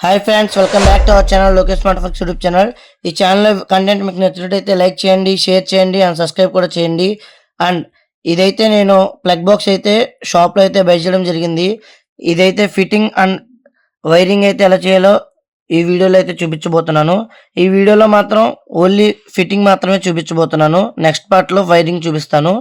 Hi friends, welcome back to our channel Lokesh smart fucks YouTube channel. ఈ channel content మీకు నచ్చినట్టయితే like చేయండి, share చేయండి అండ్ సబ్స్క్రైబ్ కూడా చేయండి. అండ్ ఇదైతే నేను ప్లగ్ బాక్స్ అయితే షాప్లో అయితే బై చేయడం జరిగింది. ఇదైతే ఫిట్టింగ్ అండ్ వైరింగ్ అయితే ఎలా చేయాలో ఈ వీడియోలో అయితే చూపించబోతున్నాను. ఈ వీడియోలో మాత్రం ఓన్లీ ఫిట్టింగ్ మాత్రమే చూపించబోతున్నాను. నెక్స్ట్ పార్ట్లో వైరింగ్ చూపిస్తాను.